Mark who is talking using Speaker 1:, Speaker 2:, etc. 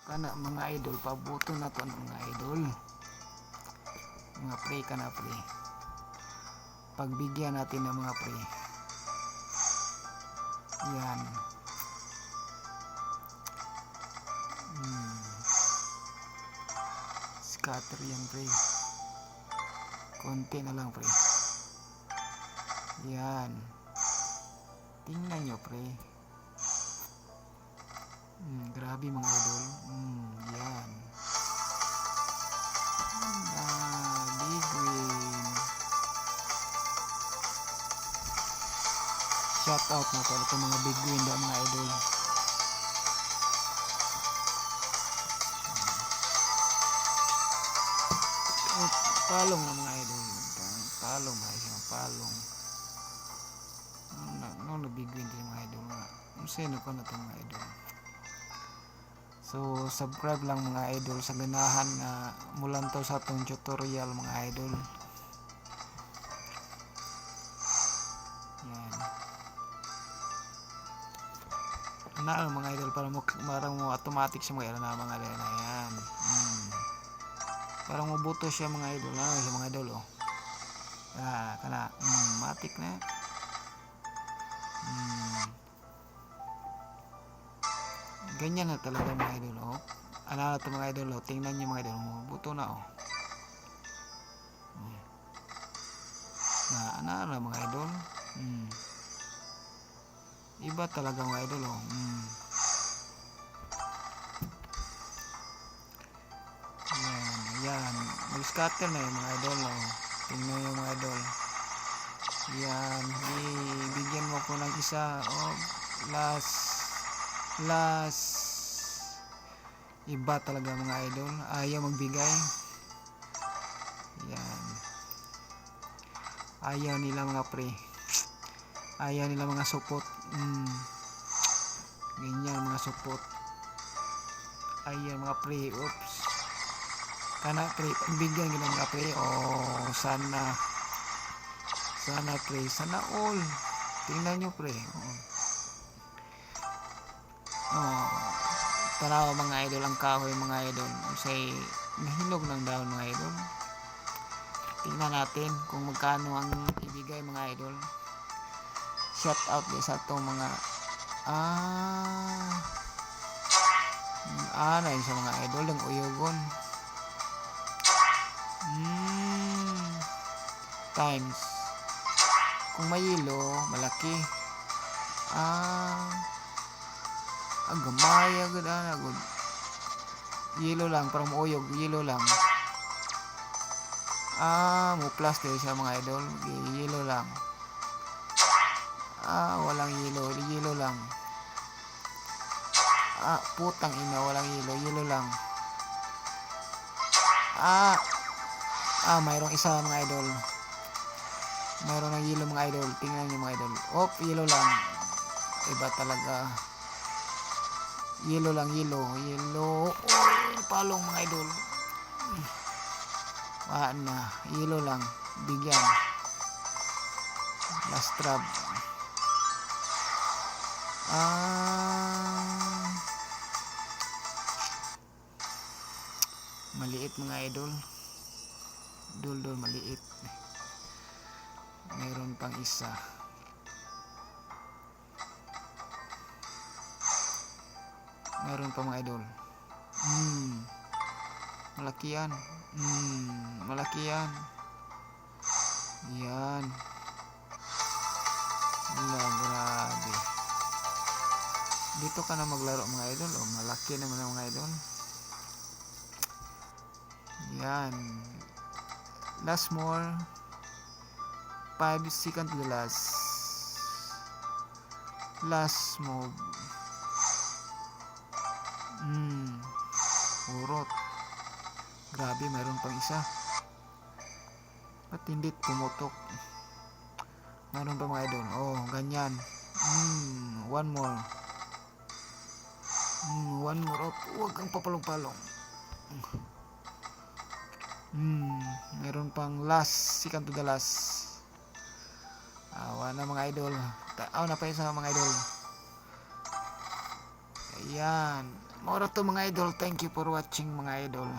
Speaker 1: kana mga idol, pabuto na to mga idol, mga pre, kana pre, pagbigyan natin ng mga pre, yan. Scatter yan pre, konti na lang pre, yan, tingnan nyo pre. Grabe mga idol. Yan. Big win. Shout out na to itong mga big win da mga idol. Palong na mga idol. Palong na isang palong. No big win din mga idol nga. Sino ko na ito mga idol. So subscribe lang mga idol sa ganahan na mulan to sa atong tutorial mga idol. Yan. Ana mga idol para mo automatic siya mga idol na mga idol na yan. Parang mabuto siya mga idol na siya mga idol oh. Kana matik na. Ganyan na talaga mga idol oh. Ano na ito mga idol oh. Tingnan nyo mga idol mo. Buto na oh. Ano na mga idol. Iba talaga mga idol oh. Yan. Mag-scatter na yung mga idol oh. Tingnan nyo mga idol. Yan. Bigyan mo ko ng isa oh. Last iba talaga mga idol, ayaw magbigay. Yan, ayaw nila mga pre, ayaw nila mga support. Ganyan mga support, ayaw mga pre. Oops, kana pre, bigyan nila mga pre. Oh, sana pre, sana all. Tingnan nyo pre. Tanaw mga idol ang kahoy mga idol say nahilog ng daon mga idol. Tingnan natin kung magkano ang ibigay mga idol. Shout out din sa itong mga na yun sa mga idol ang uyogon times kung may yelo malaki ang gamay agad agad. Yelo lang parang uyog, yelo lang. Mo plus tayo sa mga idol. Yelo lang. Walang yelo, yelo lang. Putang ina, walang yelo, yelo lang. Mayroong isa mga idol. Mayroong ng yelo mga idol. Tingnan niyo mga idol. Yelo lang. Iba talaga. Yelo lang, yelo. Palong mga idol. Yelo lang. Bigyan. Last trap. Maliit mga idol. Dul maliit. Mayroon pang isa. Meron pa mga idol. Malaki yan. Malaki yan. Yan. Grabe. Dito ka na maglaro mga idol. Malaki naman ang mga idol. Yan. Last more. 5 seconds to the last. Last move. Urot. Grabe, mayroon pang isa. Ba't hindi pumutok? Mayroon pa mga idol. Ganyan. One more. One more. Huwag kang papalong-palong. Mayroon pang last. Second to the last. Wala mga idol. Na pa isa mga idol. Ayan. Moro to mga idol. Thank you for watching mga idol.